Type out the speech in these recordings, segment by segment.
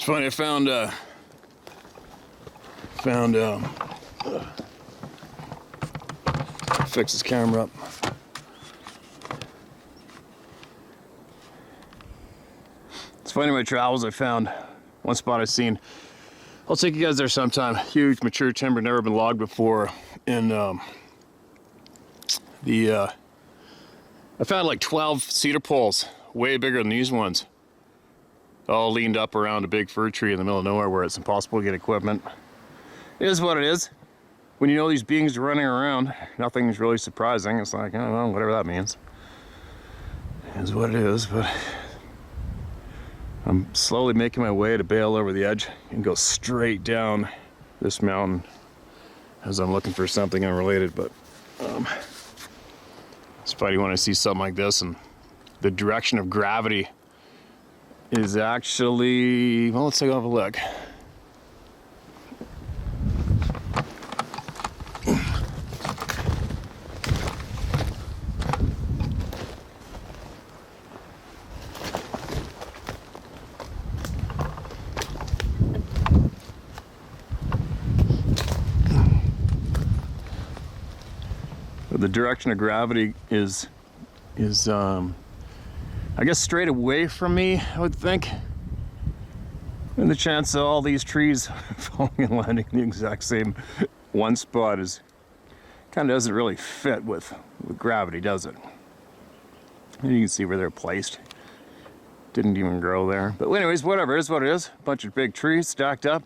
funny, I found fix this camera up. It's funny, in my travels I found one spot I've seen. I'll take you guys there sometime. Huge mature timber, never been logged before. And I found like 12 cedar poles, way bigger than these ones, all leaned up around a big fir tree in the middle of nowhere where it's impossible to get equipment. It is what it is. When you know these beings are running around, nothing's really surprising. It's like, oh, well, whatever that means. It is what it is, but I'm slowly making my way to bail over the edge and go straight down this mountain as I'm looking for something unrelated. But it's funny when I see something like this, and the direction of gravity is actually, well, let's take a look. The direction of gravity is I guess straight away from me, I would think. And the chance of all these trees falling and landing in the exact same one spot is kind of doesn't really fit with gravity, does it? And you can see where they're placed. Didn't even grow there. But anyways, whatever, it is what it is. A bunch of big trees stacked up.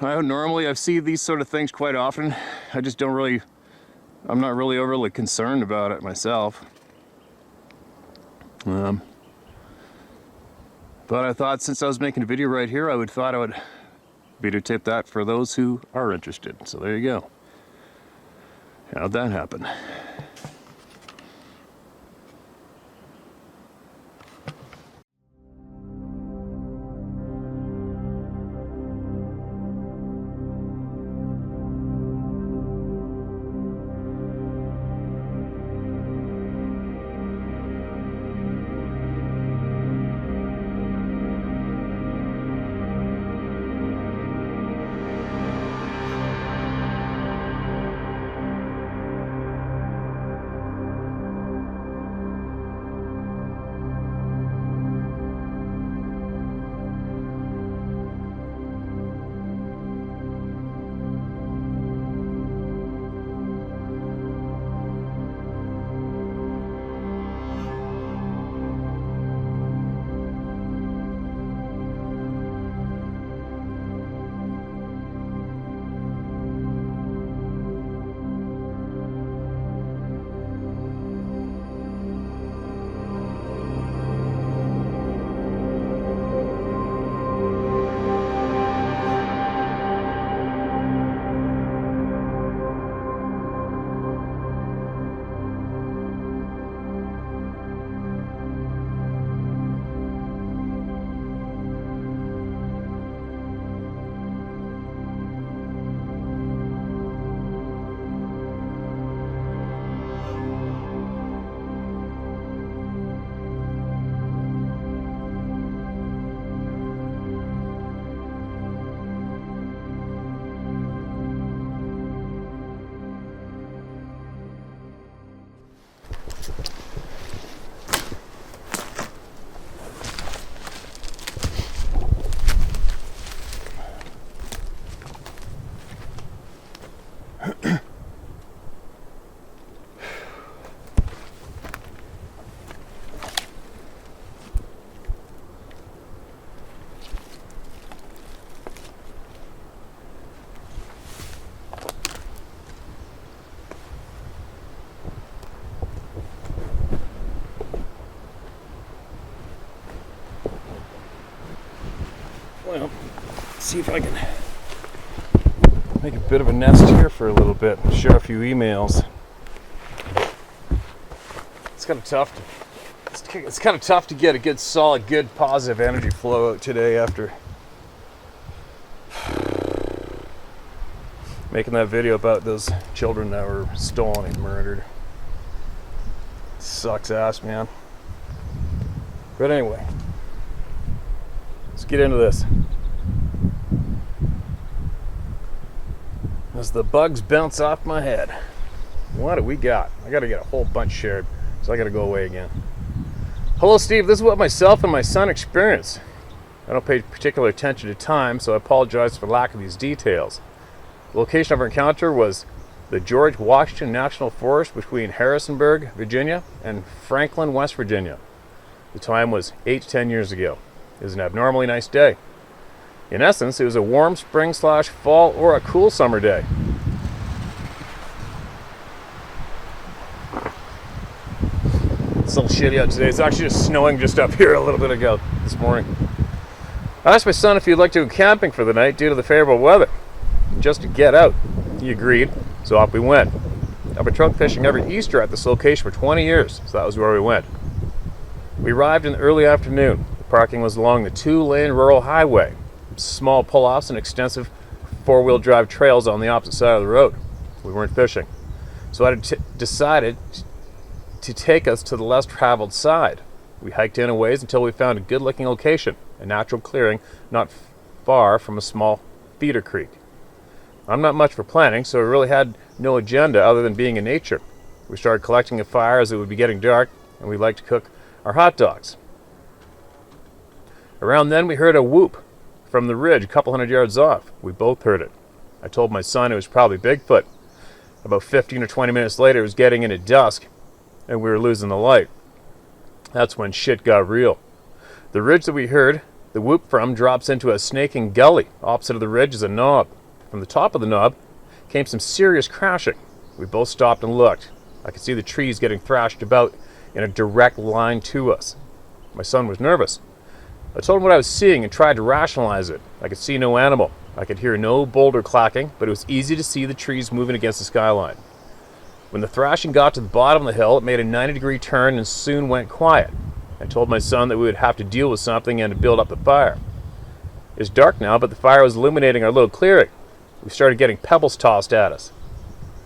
Normally I see these sort of things quite often. I'm not really overly concerned about it myself. But I thought since I was making a video right here, I would videotape that for those who are interested. So there you go. How'd that happen? Well, see if I can make a bit of a nest here for a little bit, share a few emails. It's kind of tough to get a good, solid, good, positive energy flow out today after making that video about those children that were stolen and murdered. Sucks ass, man. But anyway, Let's get into this. As the bugs bounce off my head. What do we got? I gotta get a whole bunch shared, so I gotta go away again. Hello, Steve. This is what myself and my son experienced. I don't pay particular attention to time, so I apologize for the lack of these details. The location of our encounter was the George Washington National Forest between Harrisonburg, Virginia, and Franklin, West Virginia. The time was 8 to 10 years ago. It was an abnormally nice day. In essence, it was a warm spring/fall or a cool summer day. It's a little shitty out today. It's actually just snowing just up here a little bit ago this morning. I asked my son if he'd like to go camping for the night due to the favorable weather, just to get out. He agreed, so off we went. I've been trout fishing every Easter at this location for 20 years, so that was where we went. We arrived in the early afternoon. The parking was along the 2-lane rural highway. Small pull-offs and extensive four-wheel drive trails on the opposite side of the road. We weren't fishing, so I decided to take us to the less traveled side. We hiked in a ways until we found a good-looking location, a natural clearing not far from a small feeder creek. I'm not much for planning, so we really had no agenda other than being in nature. We started collecting a fire as it would be getting dark, and we liked to cook our hot dogs. Around then, we heard a whoop from the ridge a couple hundred yards off. We both heard it. I told my son it was probably Bigfoot. About 15 or 20 minutes later, it was getting into dusk, and we were losing the light. That's when shit got real. The ridge that we heard the whoop from drops into a snaking gully. Opposite of the ridge is a knob. From the top of the knob came some serious crashing. We both stopped and looked. I could see the trees getting thrashed about in a direct line to us. My son was nervous. I told him what I was seeing and tried to rationalize it. I could see no animal. I could hear no boulder clacking, but it was easy to see the trees moving against the skyline. When the thrashing got to the bottom of the hill, it made a 90-degree turn and soon went quiet. I told my son that we would have to deal with something and to build up the fire. It's dark now, but the fire was illuminating our little clearing. We started getting pebbles tossed at us.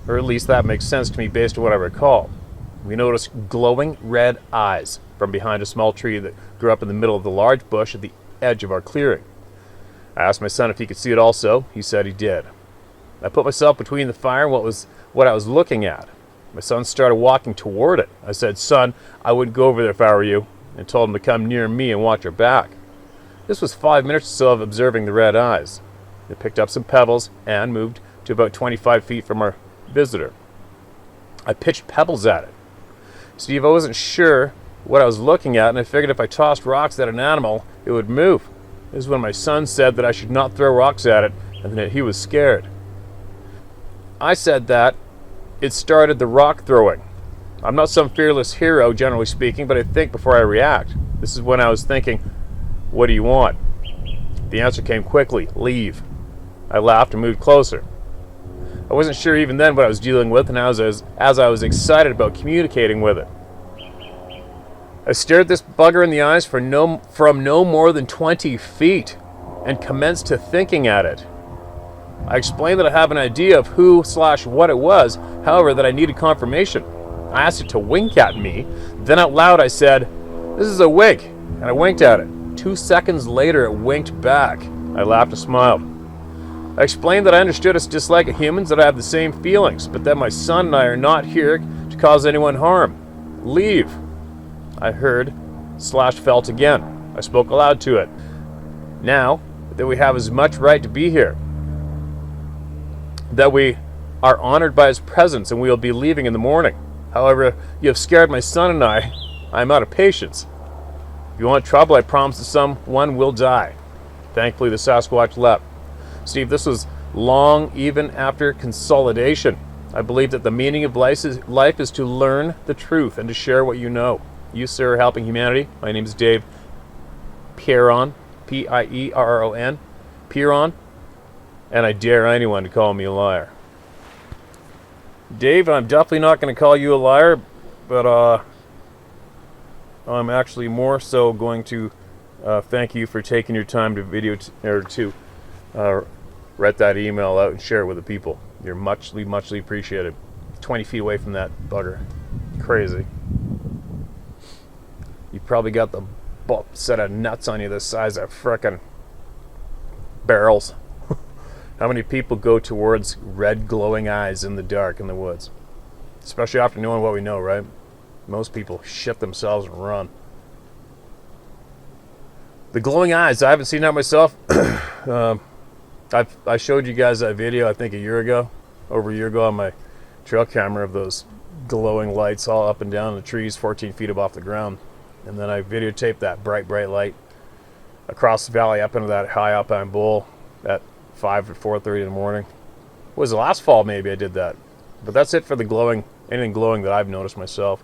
Or at least that makes sense to me based on what I recall. We noticed glowing red eyes from behind a small tree that grew up in the middle of the large bush at the edge of our clearing. I asked my son if he could see it also. He said he did. I put myself between the fire and what I was looking at. My son started walking toward it. I said, "Son, I wouldn't go over there if I were you," and told him to come near me and watch our back. This was 5 minutes or so of observing the red eyes. They picked up some pebbles and moved to about 25 feet from our visitor. I pitched pebbles at it. Steve, I wasn't sure what I was looking at, and I figured if I tossed rocks at an animal, it would move. This is when my son said that I should not throw rocks at it, and that he was scared. I said that it started the rock throwing. I'm not some fearless hero, generally speaking, but I think before I react. This is when I was thinking, what do you want? The answer came quickly, leave. I laughed and moved closer. I wasn't sure even then what I was dealing with, and as I was excited about communicating with it. I stared this bugger in the eyes from no more than 20 feet and commenced to thinking at it. I explained that I have an idea of who/what it was, however, that I needed confirmation. I asked it to wink at me. Then out loud I said, "This is a wink," and I winked at it. 2 seconds later it winked back. I laughed and smiled. I explained that I understood it's just like humans, that I have the same feelings, but that my son and I are not here to cause anyone harm. Leave. I heard/felt again. I spoke aloud to it. Now that we have as much right to be here, that we are honored by his presence and we will be leaving in the morning. However, you have scared my son and I am out of patience. If you want trouble, I promise that someone will die. Thankfully, the Sasquatch left. Steve, this was long even after consolidation. I believe that the meaning of life is to learn the truth and to share what you know. You, sir, are helping humanity. My name is Dave Pierron, Pierron, Pierron, and I dare anyone to call me a liar. Dave, I'm definitely not going to call you a liar, but I'm actually more so going to thank you for taking your time to write that email out and share it with the people. You're muchly appreciated. 20 feet away from that bugger. Crazy. You probably got the set of nuts on you the size of frickin' barrels. How many people go towards red glowing eyes in the dark in the woods? Especially after knowing what we know, right? Most people shit themselves and run. The glowing eyes, I haven't seen that myself. I showed you guys that video, I think over a year ago on my trail camera of those glowing lights all up and down the trees 14 feet above the ground. And then I videotaped that bright light across the valley up into that high alpine bowl at 5 to 4:30 in the morning. It was the last fall maybe I did that. But that's it for the glowing, anything glowing that I've noticed myself.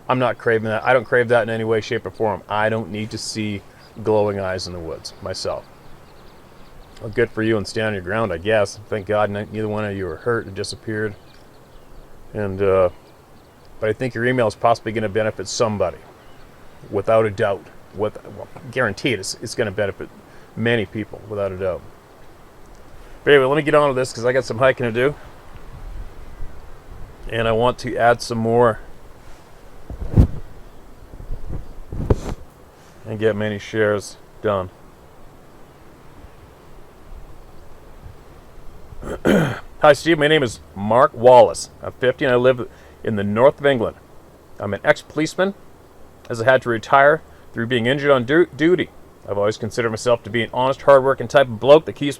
I'm not craving that. I don't crave that in any way, shape, or form. I don't need to see glowing eyes in the woods myself. Well, good for you and stand your ground, I guess. Thank God neither one of you were hurt and disappeared. And but I think your email is possibly going to benefit somebody, without a doubt. Guaranteed, it's going to benefit many people, without a doubt. But anyway, let me get on with this because I got some hiking to do, and I want to add some more and get many shares done. Hi Steve, my name is Mark Wallace. I'm 50 and I live in the north of England. I'm an ex-policeman as I had to retire through being injured on duty. I've always considered myself to be an honest, hard-working type of bloke that keeps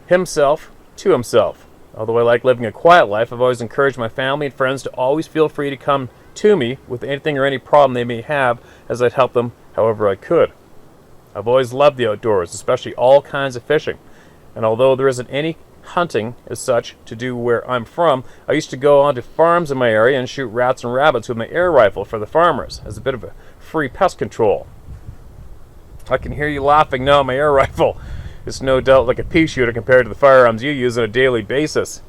himself to himself. Although I like living a quiet life, I've always encouraged my family and friends to always feel free to come to me with anything or any problem they may have, as I'd help them however I could. I've always loved the outdoors, especially all kinds of fishing. And although there isn't any hunting as such to do where I'm from, I used to go onto farms in my area and shoot rats and rabbits with my air rifle for the farmers as a bit of a free pest control. I can hear you laughing now. My air rifle is no doubt like a pea shooter compared to the firearms you use on a daily basis.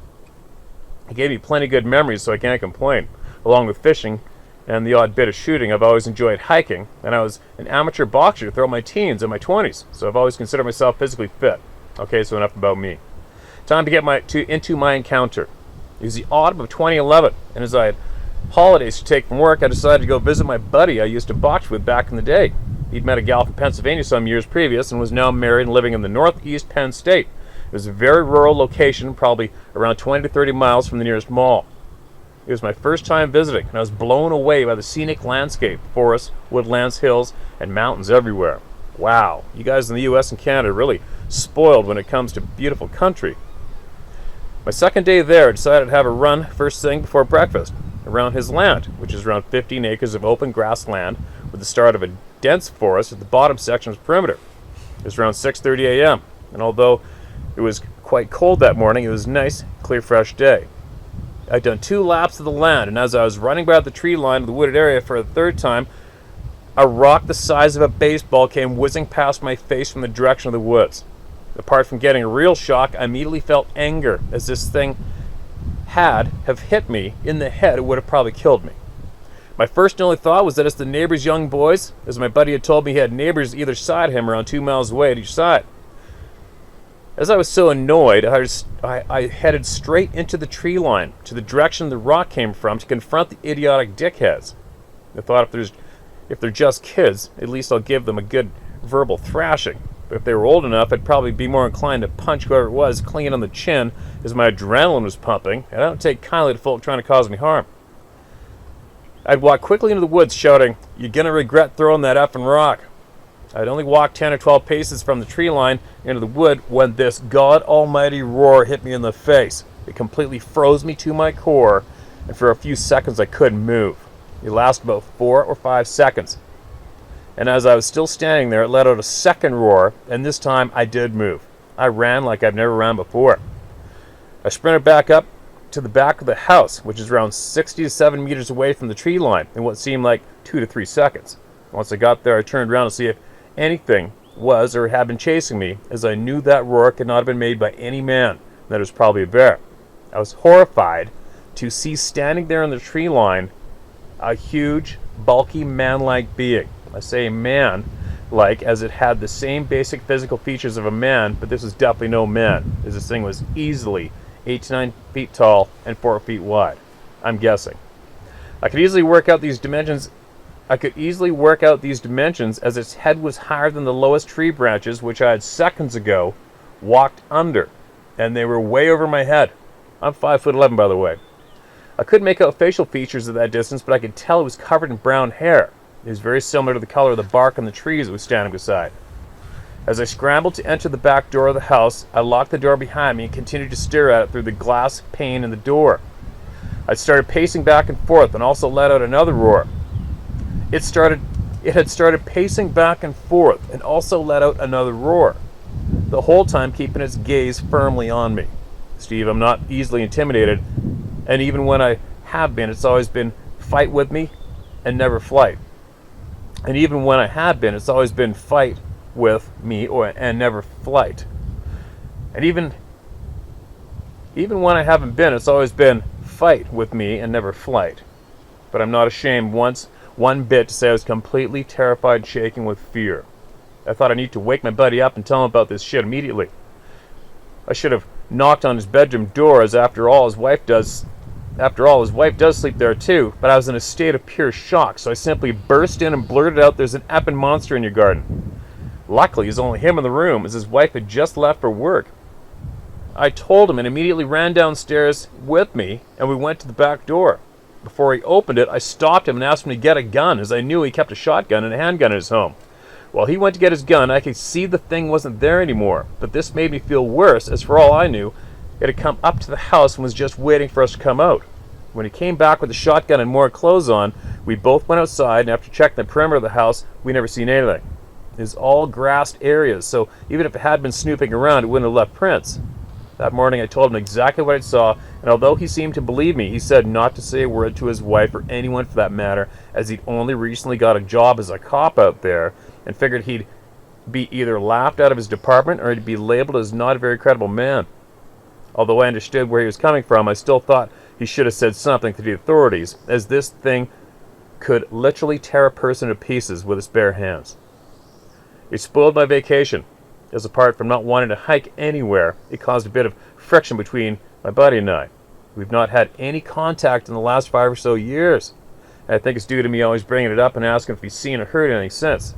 It gave me plenty good memories, so I can't complain. Along with fishing and the odd bit of shooting, I've always enjoyed hiking, and I was an amateur boxer throughout my teens and my 20s, so I've always considered myself physically fit. Okay, so enough about me. Time to get into my encounter. It was the autumn of 2011, and as I had holidays to take from work, I decided to go visit my buddy I used to box with back in the day. He'd met a gal from Pennsylvania some years previous and was now married and living in the northeast Penn State. It was a very rural location, probably around 20 to 30 miles from the nearest mall. It was my first time visiting, and I was blown away by the scenic landscape, forests, woodlands, hills, and mountains everywhere. Wow, you guys in the US and Canada are really spoiled when it comes to beautiful country. My second day there, I decided to have a run first thing before breakfast around his land, which is around 15 acres of open grassland with the start of a dense forest at the bottom section of the perimeter. It was around 6:30 a.m., and although it was quite cold that morning, it was a nice, clear, fresh day. I'd done 2 laps of the land, and as I was running by the tree line of the wooded area for a third time, a rock the size of a baseball came whizzing past my face from the direction of the woods. Apart from getting a real shock, I immediately felt anger, as this thing have hit me in the head, it would have probably killed me. My first and only thought was that it's the neighbor's young boys, as my buddy had told me he had neighbors either side of him around 2 miles away at each side. As I was so annoyed, I headed straight into the tree line, to the direction the rock came from, to confront the idiotic dickheads. I thought if they're just kids, at least I'll give them a good verbal thrashing. But if they were old enough, I'd probably be more inclined to punch whoever it was clean on the chin, as my adrenaline was pumping, and I don't take kindly to folk trying to cause me harm. I'd walk quickly into the woods shouting, "You're gonna regret throwing that effing rock." I'd only walked 10 or 12 paces from the tree line into the wood when this God almighty roar hit me in the face. It completely froze me to my core, and for a few seconds I couldn't move. It lasted about 4 or 5 seconds. And as I was still standing there, it let out a second roar, and this time I did move. I ran like I've never ran before. I sprinted back up to the back of the house, which is around 60 to 70 meters away from the tree line, in what seemed like 2 to 3 seconds. Once I got there, I turned around to see if anything was or had been chasing me, as I knew that roar could not have been made by any man. That it was probably a bear. I was horrified to see standing there in the tree line a huge, bulky, man-like being. I say man-like as it had the same basic physical features of a man, but this was definitely no man, as this thing was easily 8 to 9 feet tall and 4 feet wide. I'm guessing. I could easily work out these dimensions I could easily work out these dimensions as its head was higher than the lowest tree branches, which I had seconds ago walked under, and they were way over my head. I'm 5'11", by the way. I couldn't make out facial features at that distance, but I could tell it was covered in brown hair. It was very similar to the color of the bark on the trees it was standing beside. As I scrambled to enter the back door of the house, I locked the door behind me and continued to stare at it through the glass pane in the door. I started pacing back and forth and also let out another roar. It had started pacing back and forth and also let out another roar, the whole time keeping its gaze firmly on me. Steve, I'm not easily intimidated, and even when I have been, it's always been fight with me and never flight. And even when I have been, it's always been fight with me and never flight. And even when I haven't been, it's always been fight with me and never flight. But I'm not ashamed one bit to say I was completely terrified, shaking with fear. I thought I need to wake my buddy up and tell him about this shit immediately. I should have knocked on his bedroom door, as after all his wife does sleep there too, but I was in a state of pure shock, so I simply burst in and blurted out, "There's an effing monster in your garden." Luckily, it was only him in the room, as his wife had just left for work. I told him and immediately ran downstairs with me, and we went to the back door. Before he opened it, I stopped him and asked him to get a gun, as I knew he kept a shotgun and a handgun in his home. While he went to get his gun, I could see the thing wasn't there anymore, but this made me feel worse, as for all I knew, it had come up to the house and was just waiting for us to come out. When he came back with the shotgun and more clothes on, we both went outside, and after checking the perimeter of the house, we never seen anything. It was all grassed areas, so even if it had been snooping around, it wouldn't have left prints. That morning I told him exactly what I saw, and although he seemed to believe me, he said not to say a word to his wife or anyone for that matter, as he'd only recently got a job as a cop out there, and figured he'd be either laughed out of his department or he'd be labeled as not a very credible man. Although I understood where he was coming from, I still thought he should have said something to the authorities, as this thing could literally tear a person to pieces with its bare hands. It spoiled my vacation, as apart from not wanting to hike anywhere, it caused a bit of friction between my buddy and I. We've not had any contact in the last 5 or so years, and I think it's due to me always bringing it up and asking if he's seen or heard anything since.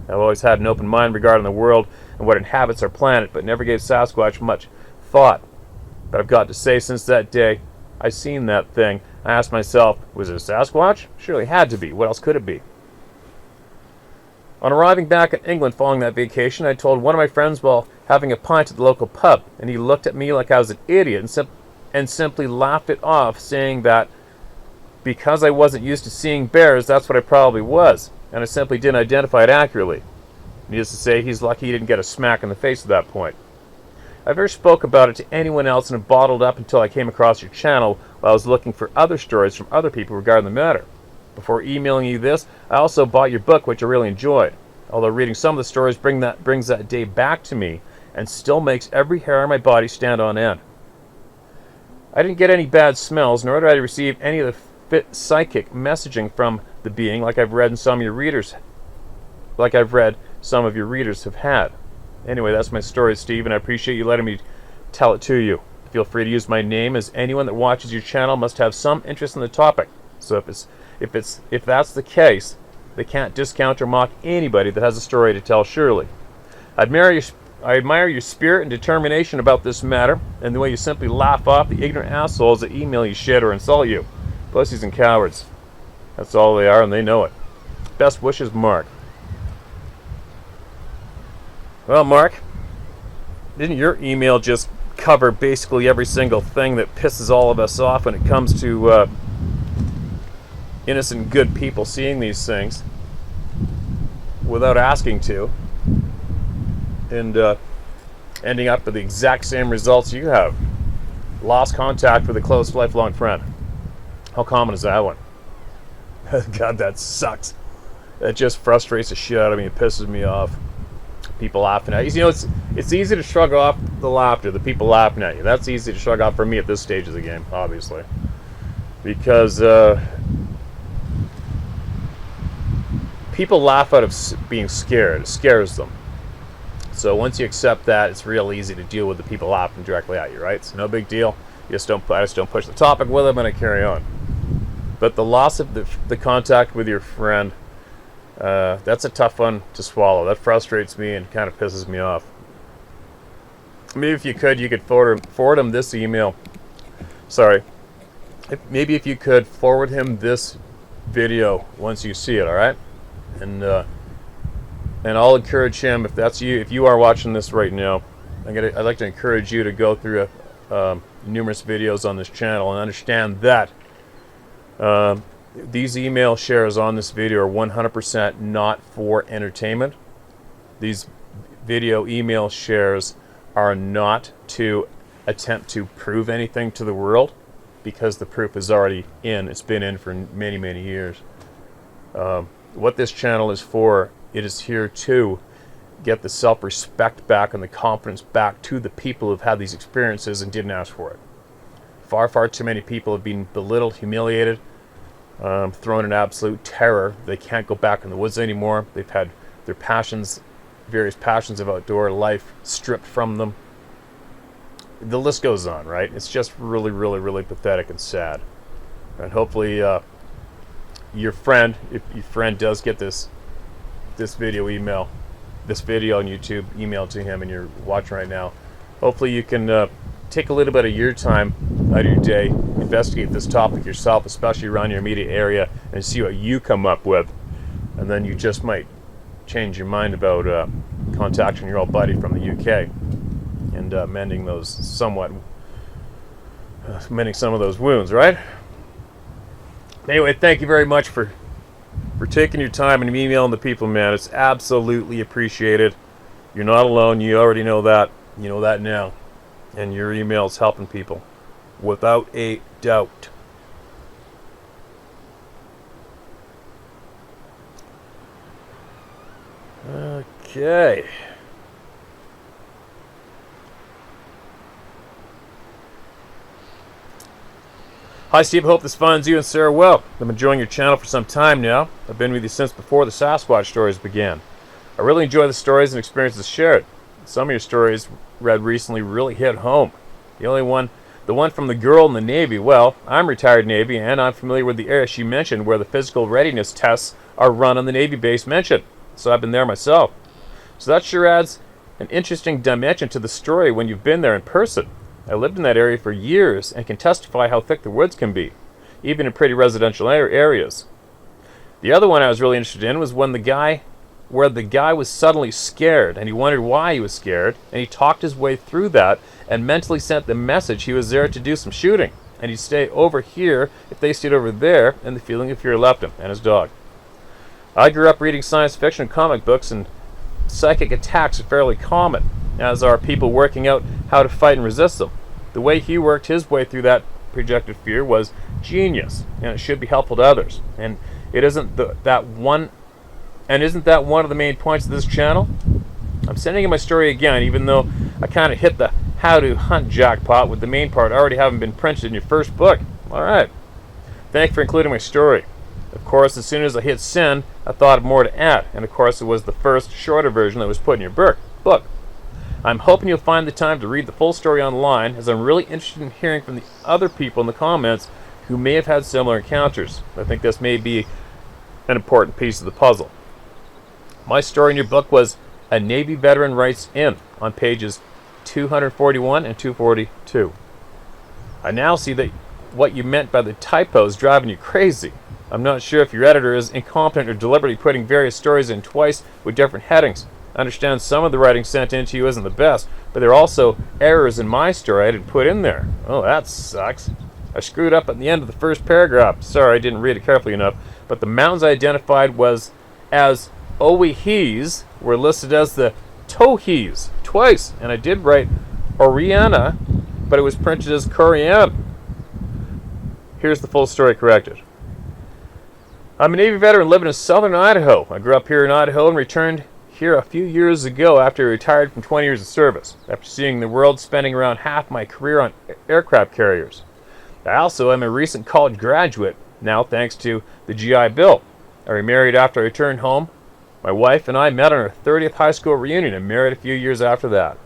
I've always had an open mind regarding the world and what inhabits our planet, but never gave Sasquatch much thought. But I've got to say, since that day I seen that thing, I asked myself, was it a Sasquatch? Surely it had to be. What else could it be? On arriving back in England following that vacation, I told one of my friends while having a pint at the local pub, and he looked at me like I was an idiot and simply laughed it off, saying that because I wasn't used to seeing bears, that's what I probably was, and I simply didn't identify it accurately. Needless to say, he's lucky he didn't get a smack in the face at that point. I never spoke about it to anyone else and have bottled up until I came across your channel while I was looking for other stories from other people regarding the matter. Before emailing you this, I also bought your book, which I really enjoyed. Although reading some of the stories brings that day back to me and still makes every hair on my body stand on end. I didn't get any bad smells, nor did I receive any of the psychic messaging from the being like I've read some of your readers have had. Anyway, that's my story, Steve, and I appreciate you letting me tell it to you. Feel free to use my name, as anyone that watches your channel must have some interest in the topic. So if that's the case, they can't discount or mock anybody that has a story to tell, surely. I admire your spirit and determination about this matter, and the way you simply laugh off the ignorant assholes that email you shit or insult you. Pussies and cowards. That's all they are, and they know it. Best wishes, Mark. Well, Mark, didn't your email just cover basically every single thing that pisses all of us off when it comes to innocent good people seeing these things without asking to, and ending up with the exact same results you have? Lost contact with a close lifelong friend. How common is that one? God, that sucks. That just frustrates the shit out of me. It pisses me off. People laughing at you. You know, it's easy to shrug off the laughter, the people laughing at you. That's easy to shrug off for me at this stage of the game, obviously. Because people laugh out of being scared. It scares them. So once you accept that, it's real easy to deal with the people laughing directly at you, right? It's no big deal. I just don't push the topic with them, and I carry on. But the loss of the contact with your friend, That's a tough one to swallow. That frustrates me and kind of pisses me off. Maybe if you could forward him this email. Sorry. Maybe if you could forward him this video once you see it, all right? And I'll encourage him, if that's you, if you are watching this right now, I'd like to encourage you to go through numerous videos on this channel and understand that these email shares on this video are 100% not for entertainment. These video email shares are not to attempt to prove anything to the world, because the proof is already in. It's been in for many, many years. What this channel is for, it is here to get the self-respect back and the confidence back to the people who've had these experiences and didn't ask for it. Far, far too many people have been belittled, humiliated, thrown in absolute terror. They can't go back in the woods anymore. They've had their passions, various passions of outdoor life, stripped from them. The list goes on, right? It's just really, really, really pathetic and sad. And hopefully your friend, if your friend does get this video on YouTube emailed to him and you're watching right now, hopefully you can take a little bit of your time out of your day, investigate this topic yourself, especially around your immediate area, and see what you come up with. And then you just might change your mind about contacting your old buddy from the UK and mending some of those wounds, right? Anyway, thank you very much for taking your time and emailing the people, man. It's absolutely appreciated. You're not alone. You already know that. You know that now. And your email is helping people, without a doubt. Okay. Hi Steve, hope this finds you and Sarah well. I've been enjoying your channel for some time now. I've been with you since before the Sasquatch stories began. I really enjoy the stories and experiences shared. Some of your stories read recently really hit home. The one from the girl in the Navy, well, I'm retired Navy and I'm familiar with the area she mentioned where the physical readiness tests are run on the Navy base mentioned. So I've been there myself. So that sure adds an interesting dimension to the story when you've been there in person. I lived in that area for years and can testify how thick the woods can be, even in pretty residential areas. The other one I was really interested in was where the guy was suddenly scared and he wondered why he was scared, and he talked his way through that and mentally sent the message he was there to do some shooting and he'd stay over here if they stayed over there, and the feeling of fear left him and his dog. I grew up reading science fiction and comic books, and psychic attacks are fairly common, as are people working out how to fight and resist them. The way he worked his way through that projected fear was genius, and it should be helpful to others. And isn't that one of the main points of this channel? I'm sending you my story again, even though I kind of hit the how to hunt jackpot with the main part already having been printed in your first book. Alright. Thank you for including my story. Of course, as soon as I hit send, I thought of more to add, and of course it was the first shorter version that was put in your book. I'm hoping you'll find the time to read the full story online, as I'm really interested in hearing from the other people in the comments who may have had similar encounters. I think this may be an important piece of the puzzle. My story in your book was A Navy Veteran Writes In on pages 241 and 242. I now see that what you meant by the typos driving you crazy. I'm not sure if your editor is incompetent or deliberately putting various stories in twice with different headings. I understand some of the writing sent in to you isn't the best, but there are also errors in my story I didn't put in there. Oh, that sucks. I screwed up at the end of the first paragraph. Sorry, I didn't read it carefully enough. But the mountains I identified as Owyhees were listed as the Towhees twice. And I did write Oriana, but it was printed as Corian. Here's the full story corrected. I'm a Navy veteran living in southern Idaho. I grew up here in Idaho and returned here a few years ago after I retired from 20 years of service, after seeing the world, spending around half my career on aircraft carriers. I also am a recent college graduate, now thanks to the GI Bill. I remarried after I returned home. My wife and I met on our 30th high school reunion and married a few years after that.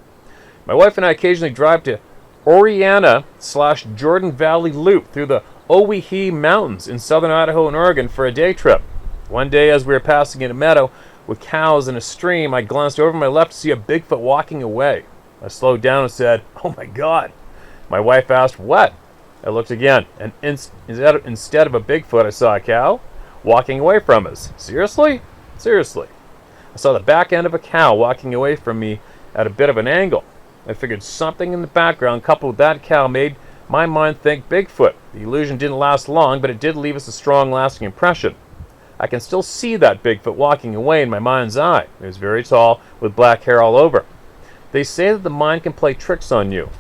My wife and I occasionally drive to Oriana/Jordan Valley Loop through the Owyhee Mountains in southern Idaho and Oregon for a day trip. One day as we were passing in a meadow with cows and a stream, I glanced over to my left to see a Bigfoot walking away. I slowed down and said, "Oh my God." My wife asked, "What?" I looked again, and instead of a Bigfoot, I saw a cow walking away from us. Seriously? Seriously. I saw the back end of a cow walking away from me at a bit of an angle. I figured something in the background coupled with that cow made my mind think Bigfoot. The illusion didn't last long, but it did leave us a strong, lasting impression. I can still see that Bigfoot walking away in my mind's eye. It was very tall, with black hair all over. They say that the mind can play tricks on you.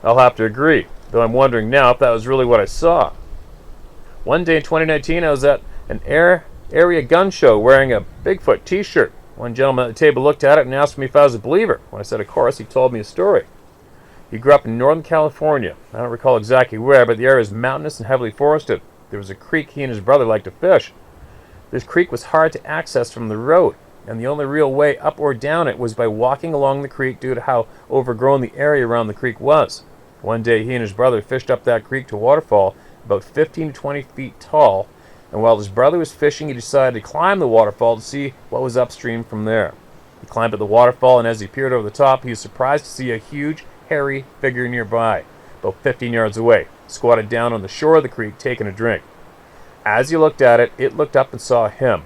I'll have to agree, though I'm wondering now if that was really what I saw. One day in 2019, I was at an area gun show wearing a Bigfoot t-shirt. One gentleman at the table looked at it and asked me if I was a believer. When I said of course, he told me a story. He grew up in Northern California. I don't recall exactly where, but the area is mountainous and heavily forested. There was a creek he and his brother liked to fish. This creek was hard to access from the road, and the only real way up or down it was by walking along the creek due to how overgrown the area around the creek was. One day he and his brother fished up that creek to a waterfall about 15 to 20 feet tall, and while his brother was fishing, he decided to climb the waterfall to see what was upstream from there. He climbed up the waterfall, and as he peered over the top, he was surprised to see a huge, hairy figure nearby, about 15 yards away, squatted down on the shore of the creek taking a drink. As he looked at it, it looked up and saw him,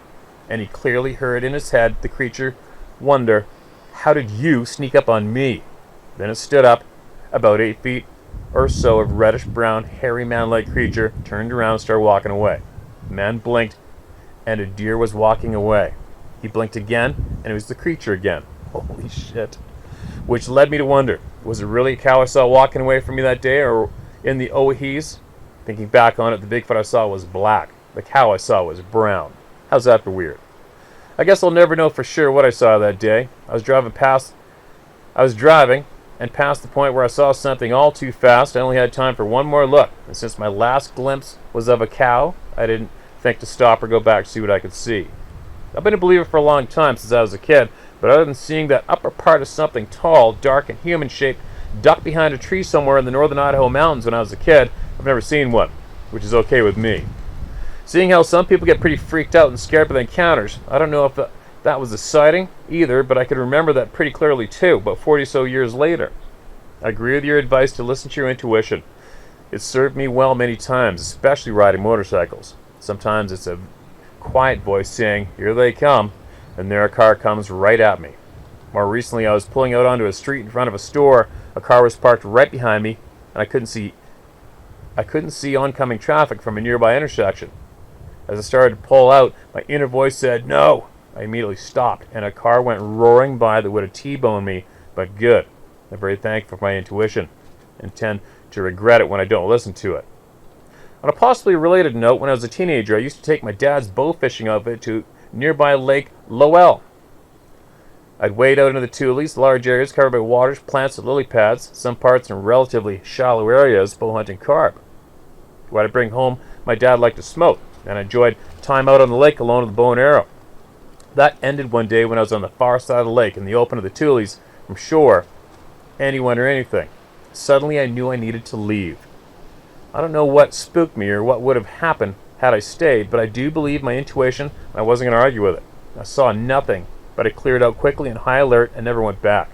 and he clearly heard in his head the creature wonder, "How did you sneak up on me?" Then it stood up, about 8 feet or so of reddish-brown, hairy man-like creature, turned around and started walking away. The man blinked, and a deer was walking away. He blinked again, and it was the creature again. Holy shit. Which led me to wonder, was it really a cow I saw walking away from me that day, or in the Oahees? Thinking back on it, the Bigfoot I saw was black. The cow I saw was brown. How's that for weird? I guess I'll never know for sure what I saw that day. I was driving and past the point where I saw something all too fast. I only had time for one more look, and since my last glimpse was of a cow, I didn't think to stop or go back to see what I could see. I've been a believer for a long time, since I was a kid, but other than seeing that upper part of something tall, dark, and human-shaped duck behind a tree somewhere in the northern Idaho mountains when I was a kid, I've never seen one, which is okay with me. Seeing how some people get pretty freaked out and scared by the encounters, I don't know if that was a sighting either, but I could remember that pretty clearly too, about 40 so years later. I agree with your advice to listen to your intuition. It served me well many times, especially riding motorcycles. Sometimes it's a quiet voice saying, "Here they come," and there a car comes right at me. More recently, I was pulling out onto a street in front of a store. A car was parked right behind me, and I couldn't see oncoming traffic from a nearby intersection. As I started to pull out, my inner voice said, "No!" I immediately stopped, and a car went roaring by that would have T-boned me, but good. I'm very thankful for my intuition, and tend to regret it when I don't listen to it. On a possibly related note, when I was a teenager, I used to take my dad's bow fishing outfit to nearby Lake Lowell. I'd wade out into the Tules, large areas covered by waters, plants, and lily pads, some parts in relatively shallow areas, bow hunting carp. When I'd bring home, my dad liked to smoke, and I enjoyed time out on the lake alone with a bow and arrow. That ended one day when I was on the far side of the lake in the open of the Tules, from shore, anyone or anything. Suddenly I knew I needed to leave. I don't know what spooked me or what would have happened had I stayed, but I do believe my intuition, and I wasn't going to argue with it. I saw nothing, but I cleared out quickly in high alert and never went back.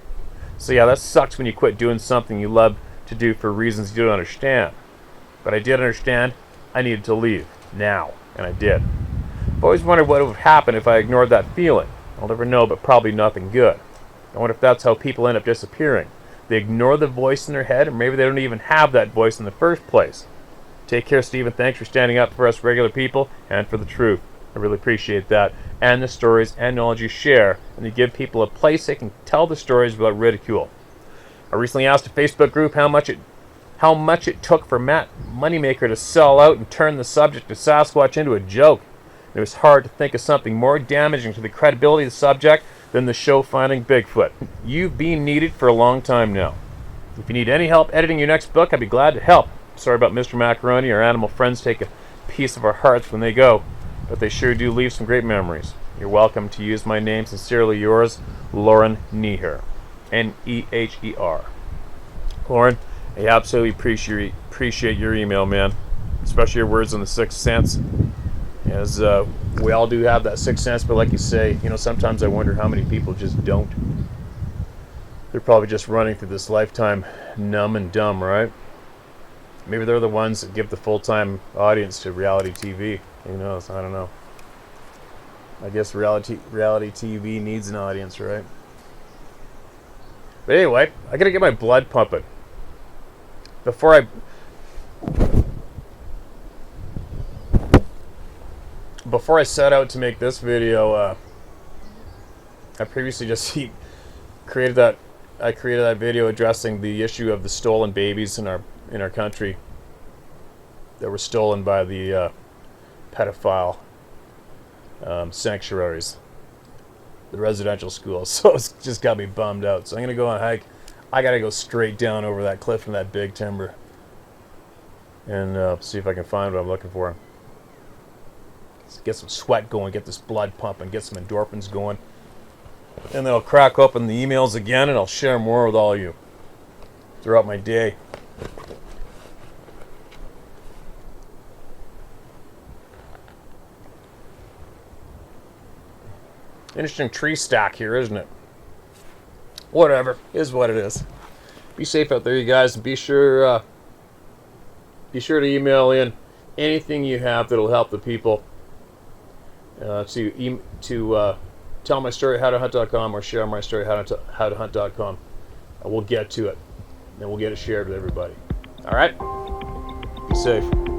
So yeah, that sucks when you quit doing something you love to do for reasons you don't understand. But I did understand I needed to leave, now, and I did. I've always wondered what would happen if I ignored that feeling. I'll never know, but probably nothing good. I wonder if that's how people end up disappearing. They ignore the voice in their head, or maybe they don't even have that voice in the first place. Take care, Stephen. Thanks for standing up for us regular people and for the truth. I really appreciate that, and the stories and knowledge you share, and you give people a place they can tell the stories without ridicule. I recently asked a Facebook group how much it took for Matt Moneymaker to sell out and turn the subject of Sasquatch into a joke. It was hard to think of something more damaging to the credibility of the subject than the show Finding Bigfoot. You've been needed for a long time now. If you need any help editing your next book, I'd be glad to help. Sorry about Mr. Macaroni. Our animal friends take a piece of our hearts when they go, but they sure do leave some great memories. You're welcome to use my name. Sincerely yours, Lauren Neher. Neher. Lauren, I absolutely appreciate your email, man. especially your words on the sixth sense. As we all do have that sixth sense, but like you say, you know, sometimes I wonder how many people just don't. They're probably just running through this lifetime numb and dumb, right? Maybe they're the ones that give the full-time audience to reality TV. Who knows? I don't know. I guess reality TV needs an audience, right? But anyway, I gotta get my blood pumping. Before I set out to make this video, I previously just created that video addressing the issue of the stolen babies in our country that were stolen by the pedophile sanctuaries, the residential schools. So it's just got me bummed out. So I'm gonna go on a hike. I gotta go straight down over that cliff in that big timber and see if I can find what I'm looking for. Get some sweat going, get this blood pumping, get some endorphins going, and then I'll crack open the emails again and I'll share more with all of you throughout my day. Interesting tree stack here, isn't it? Whatever, is what it is. Be safe out there, you guys, and be sure to email in anything you have that'll help the people. To tell my story at howtohunt.com or share my story at howtohunt.com. We'll get to it, and we'll get it shared with everybody. All right? Be safe.